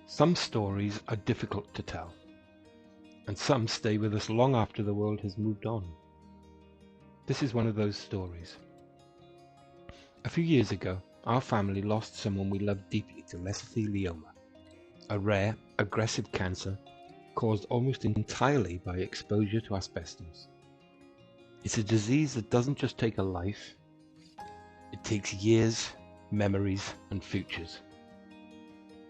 Some stories are difficult to tell, and some stay with us long after the world has moved on. This is one of those stories. A few years ago, our family lost someone we loved deeply to mesothelioma, a rare, aggressive cancer caused almost entirely by exposure to asbestos. It's a disease that doesn't just take a life, it takes years, memories, and futures.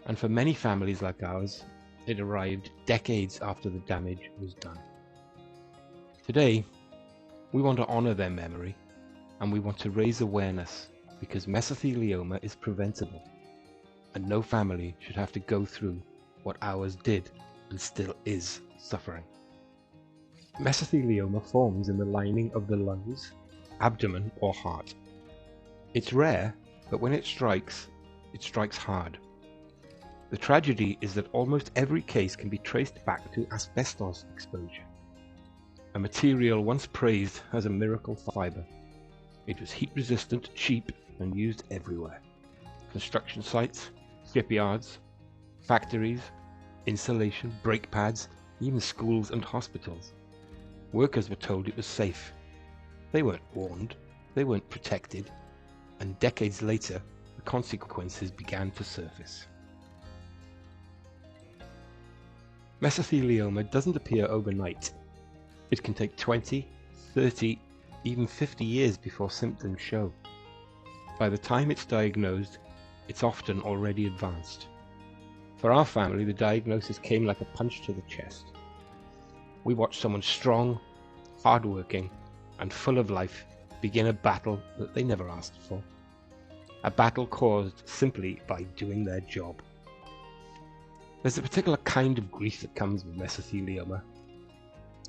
And for many families like ours, it arrived decades after the damage was done. Today, we want to honor their memory, and we want to raise awareness because mesothelioma is preventable, and no family should have to go through what ours did and still is suffering. Mesothelioma forms in the lining of the lungs, abdomen, or heart. It's rare, but when it strikes hard. The tragedy is that almost every case can be traced back to asbestos exposure, a material once praised as a miracle fibre. It was heat-resistant, cheap, and used everywhere. Construction sites, shipyards, factories, insulation, brake pads, even schools and hospitals. Workers were told it was safe. They weren't warned, they weren't protected, and decades later, the consequences began to surface. Mesothelioma doesn't appear overnight. It can take 20, 30, even 50 years before symptoms show. By the time it's diagnosed, it's often already advanced. For our family, the diagnosis came like a punch to the chest. We watched someone strong, hardworking, and full of life begin a battle that they never asked for. A battle caused simply by doing their job. There's a particular kind of grief that comes with mesothelioma.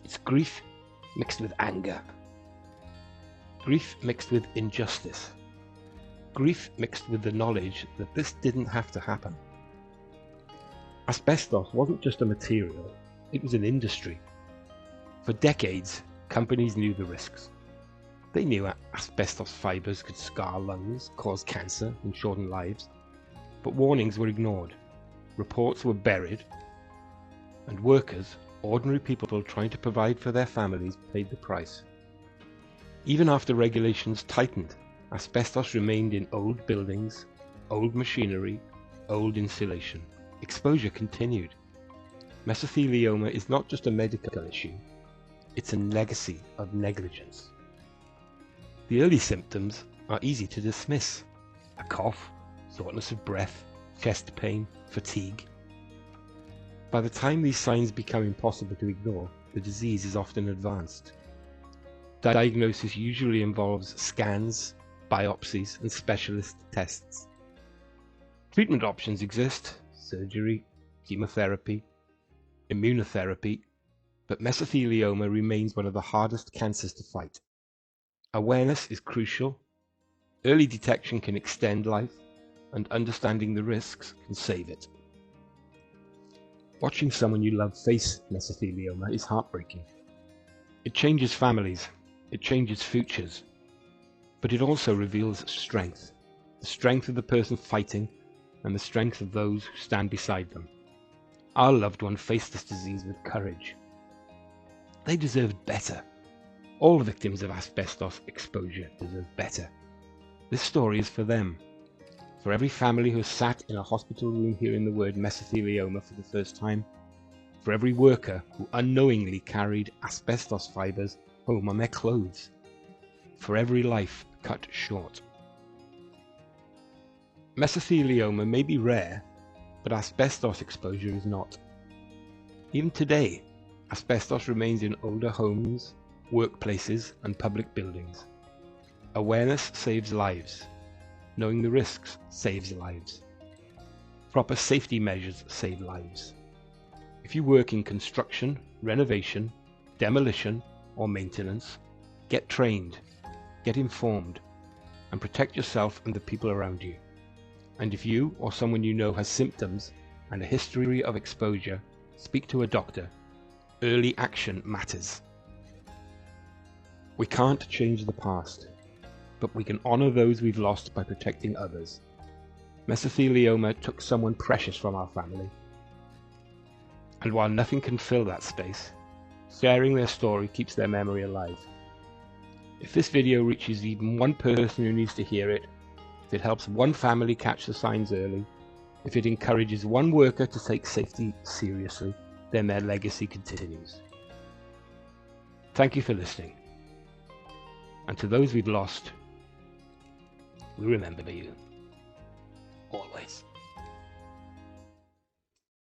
It's grief mixed with anger. Grief mixed with injustice. Grief mixed with the knowledge that this didn't have to happen. Asbestos wasn't just a material, it was an industry. For decades, companies knew the risks. They knew asbestos fibers could scar lungs, cause cancer, and shorten lives. But warnings were ignored. Reports were buried, and workers, ordinary people trying to provide for their families, paid the price. Even after regulations tightened, asbestos remained in old buildings, old machinery, old insulation. Exposure continued. Mesothelioma is not just a medical issue, it's a legacy of negligence. The early symptoms are easy to dismiss. A cough, shortness of breath, chest pain, fatigue. By the time these signs become impossible to ignore, the disease is often advanced. Diagnosis usually involves scans, biopsies, and specialist tests. Treatment options exist: surgery, chemotherapy, immunotherapy, but mesothelioma remains one of the hardest cancers to fight. Awareness is crucial. Early detection can extend life, and understanding the risks can save it. Watching someone you love face mesothelioma is heartbreaking. It changes families, it changes futures, but it also reveals strength. The strength of the person fighting and the strength of those who stand beside them. Our loved one faced this disease with courage. They deserved better. All victims of asbestos exposure deserve better. This story is for them. For every family who has sat in a hospital room hearing the word mesothelioma for the first time. For every worker who unknowingly carried asbestos fibers home on their clothes. For every life cut short. Mesothelioma may be rare, but asbestos exposure is not. Even today, asbestos remains in older homes, workplaces, and public buildings. Awareness saves lives. Knowing the risks saves lives. Proper safety measures save lives. If you work in construction, renovation, demolition, or maintenance, get trained, get informed, and protect yourself and the people around you. And if you or someone you know has symptoms and a history of exposure, speak to a doctor. Early action matters. We can't change the past, but we can honor those we've lost by protecting others. Mesothelioma took someone precious from our family, And while nothing can fill that space, sharing their story keeps their memory alive. If this video reaches even one person who needs to hear it, if it helps one family catch the signs early, if it encourages one worker to take safety seriously, then their legacy continues. Thank you for listening. And to those we've lost, we remember you. Always.